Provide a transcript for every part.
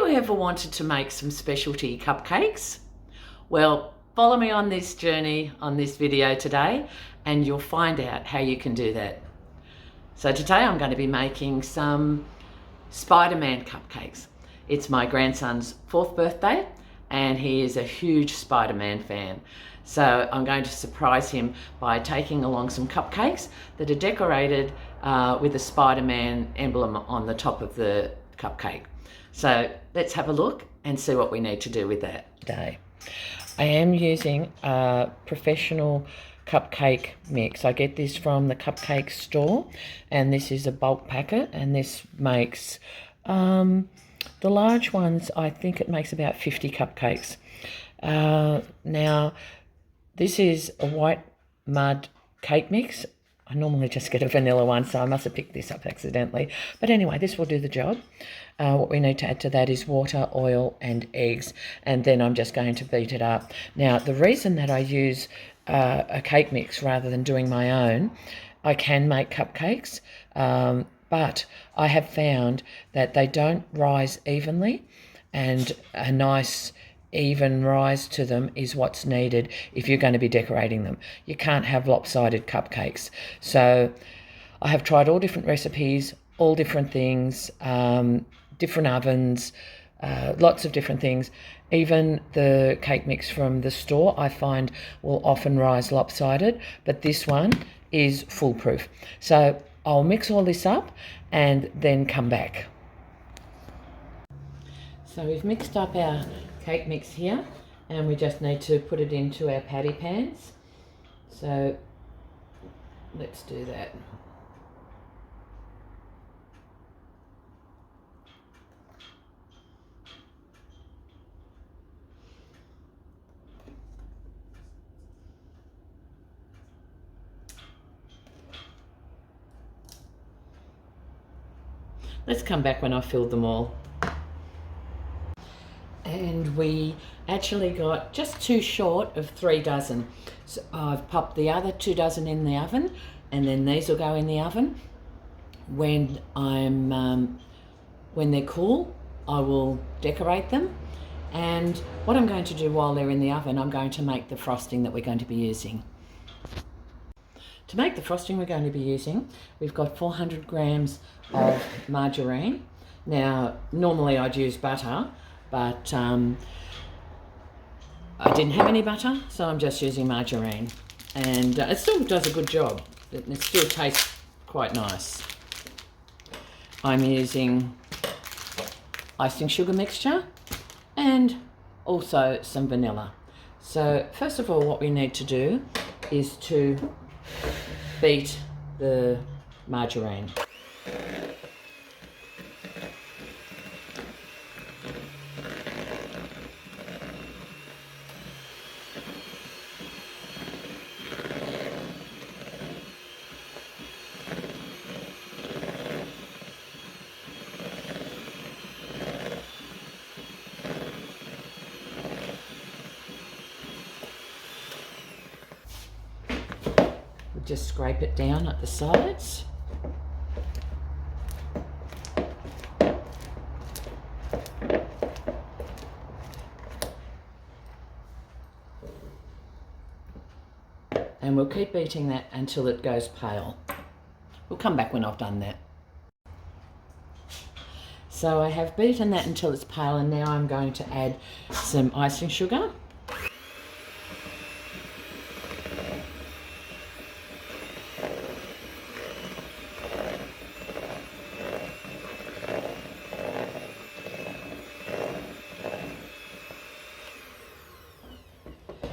you ever wanted to make some specialty cupcakes? Well, follow me on this journey on this video today and you'll find out how you can do that. So today I'm going to be making some Spiderman cupcakes. It's my grandson's 4th birthday and he is a huge Spiderman fan. So I'm going to surprise him by taking along some cupcakes that are decorated with a Spiderman emblem on the top of the cupcake. So let's have a look and see what we need to do with that today. I am using a professional cupcake mix. I get this from the Cupcakes store and this is a bulk packet, and this makes the large ones, I think it makes about 50 cupcakes. Now this is a white mud cake mix. I normally just get a vanilla one, so I must have picked this up accidentally. But anyway, this will do the job. What we need to add to that is water, oil and eggs, and then I'm just going to beat it up. Now, the reason that I use a cake mix rather than doing my own, I can make cupcakes, but I have found that they don't rise evenly, and a nice even rise to them is what's needed if you're going to be decorating them. You can't have lopsided cupcakes. So I have tried all different recipes, all different things, different ovens, lots of different things. Even the cake mix from the store I find will often rise lopsided, but this one is foolproof. So I'll mix all this up and then come back. So we've mixed up our cake mix here and we just need to put it into our patty pans. So let's do that. Let's come back when I've filled them all. And we actually got just 2 short of 3 dozen. So I've popped the other 2 dozen in the oven, and then these will go in the oven. When they're cool, I will decorate them. And what I'm going to do while they're in the oven, I'm going to make the frosting that we're going to be using. To make the frosting we're going to be using, we've got 400 grams of margarine. Now, normally I'd use butter, but I didn't have any butter, so I'm just using margarine. And it still does a good job. It still tastes quite nice. I'm using icing sugar mixture and also some vanilla. So first of all, what we need to do is to beat the margarine. Just scrape it down at the sides. And we'll keep beating that until it goes pale. We'll come back when I've done that. So I have beaten that until it's pale, and now I'm going to add some icing sugar.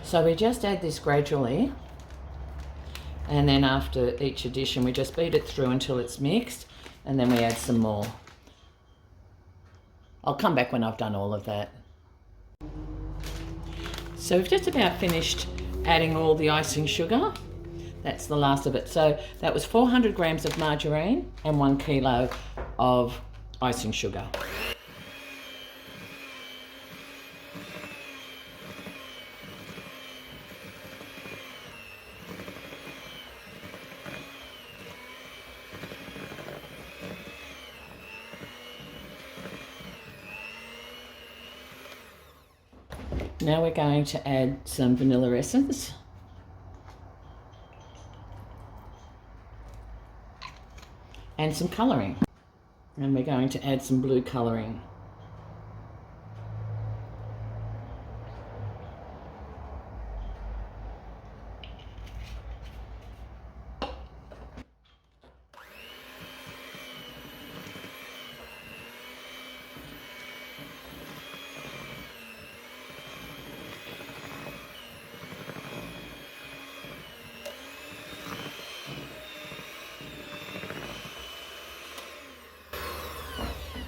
So we just add this gradually, and then after each addition we just beat it through until it's mixed, and then we add some more. I'll come back when I've done all of that. So we've just about finished adding all the icing sugar. That's the last of it. So that was 400 grams of margarine and 1 kilo of icing sugar. Now we're going to add some vanilla essence. And some colouring. And we're going to add some blue colouring.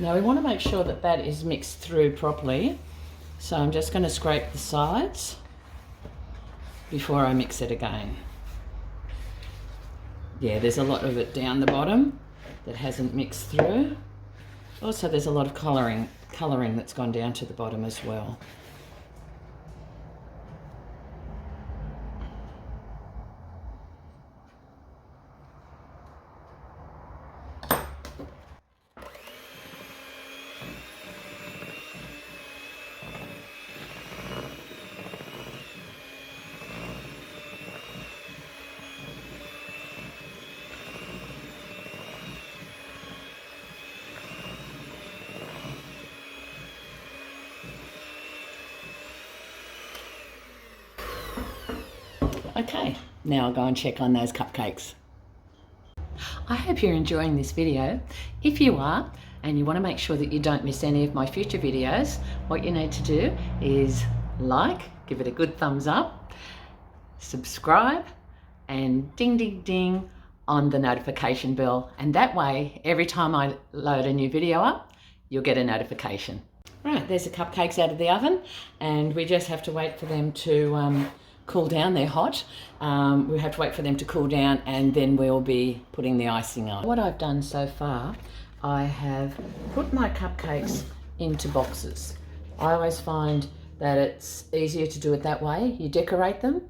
Now we want to make sure that that is mixed through properly. So I'm just going to scrape the sides before I mix it again. Yeah, there's a lot of it down the bottom that hasn't mixed through. Also, there's a lot of colouring that's gone down to the bottom as well. Okay, now I'll go and check on those cupcakes. I hope you're enjoying this video. If you are, and you want to make sure that you don't miss any of my future videos, what you need to do is like, give it a good thumbs up, subscribe, and ding ding ding on the notification bell. And that way, every time I load a new video up, you'll get a notification. Right, there's the cupcakes out of the oven, and we just have to wait for them to cool down. They're hot. We have to wait for them to cool down, and then we'll be putting the icing on. What I've done so far, I have put my cupcakes into boxes. I always find that it's easier to do it that way. You decorate them.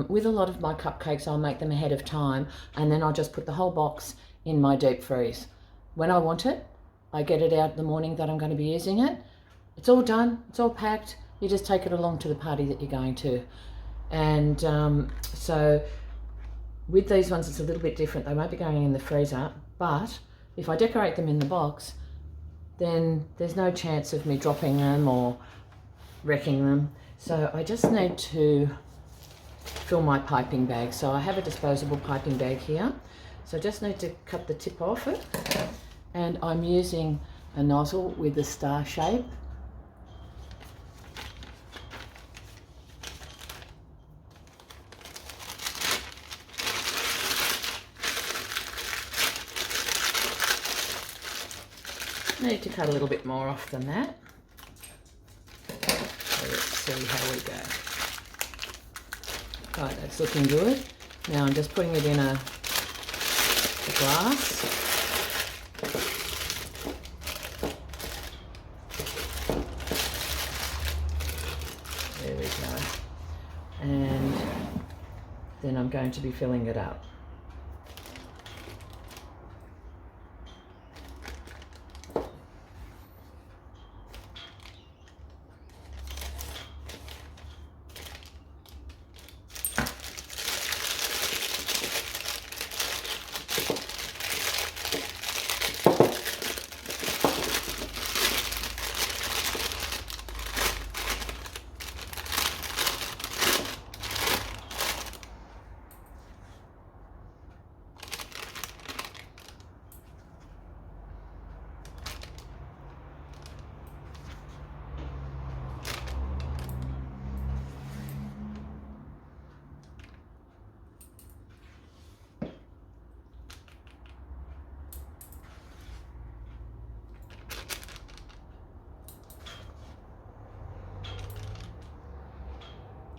With a lot of my cupcakes, I'll make them ahead of time, and then I'll just put the whole box in my deep freeze. When I want it, I get it out the morning that I'm going to be using it. It's all done, it's all packed. You just take it along to the party that you're going to. And so with these ones, it's a little bit different. They won't be going in the freezer, but if I decorate them in the box, then there's no chance of me dropping them or wrecking them. So I just need to fill my piping bag. So I have a disposable piping bag here. So I just need to cut the tip off it. And I'm using a nozzle with a star shape. Need to cut a little bit more off than that. So let's see how we go. Right, that's looking good. Now I'm just putting it in a glass. There we go. And then I'm going to be filling it up.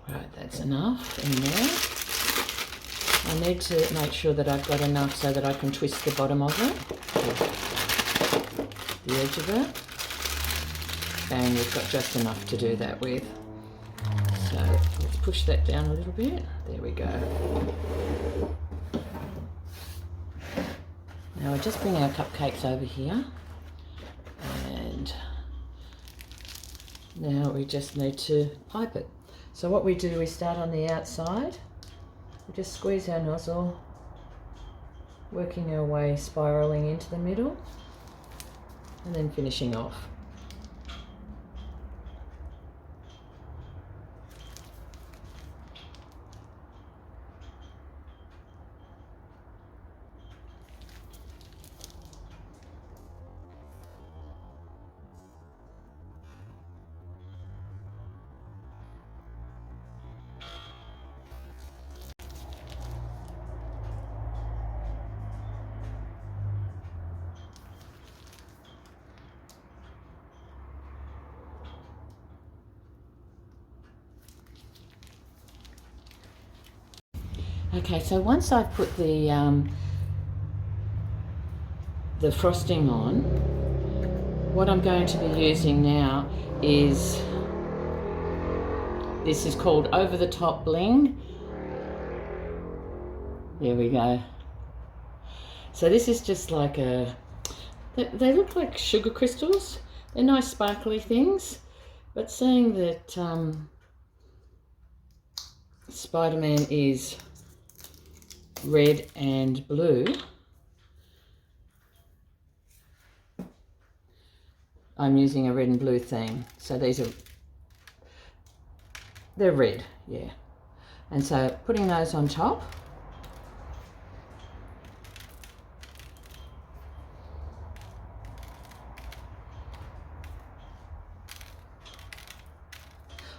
Right, that's enough in there. I need to make sure that I've got enough so that I can twist the bottom of it, the edge of it, and we've got just enough to do that with. So let's push that down a little bit. There we go. Now we'll just bring our cupcakes over here and Now we just need to pipe it. So what we do, we start on the outside. We just squeeze our nozzle, working our way, spiraling into the middle, and then finishing off. Okay, so once I've put the frosting on, what I'm going to be using now is, this is called Over the Top Bling. There we go. So this is just like they look like sugar crystals. They're nice sparkly things, but seeing that Spiderman is red and blue, I'm using a red and blue theme. So they're red, yeah. And so putting those on top.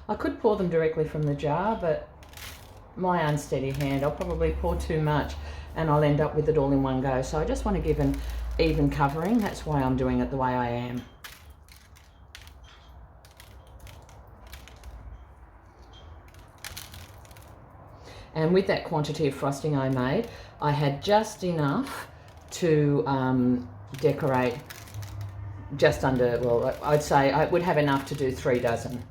I could pour them directly from the jar, but my unsteady hand, I'll probably pour too much and I'll end up with it all in one go. So I just want to give an even covering. That's why I'm doing it the way I am. And with that quantity of frosting I made, I had just enough to decorate just under, well, I'd say I would have enough to do 3 dozen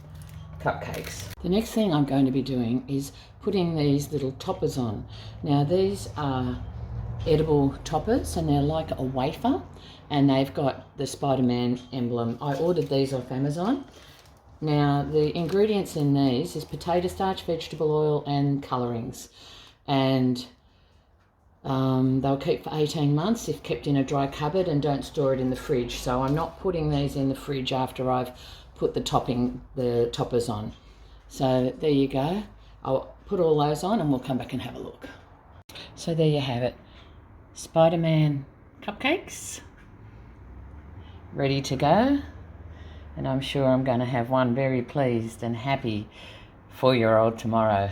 cupcakes. The next thing I'm going to be doing is putting these little toppers on. Now these are edible toppers and they're like a wafer and they've got the Spider-Man emblem. I ordered these off Amazon. Now the ingredients in these is potato starch, vegetable oil and colourings, and they'll keep for 18 months if kept in a dry cupboard, and don't store it in the fridge. So I'm not putting these in the fridge after I've put the toppers on. So there you go. I'll put all those on and we'll come back and have a look. So there you have it. Spider-Man cupcakes ready to go. And I'm sure I'm going to have one very pleased and happy 4-year-old tomorrow.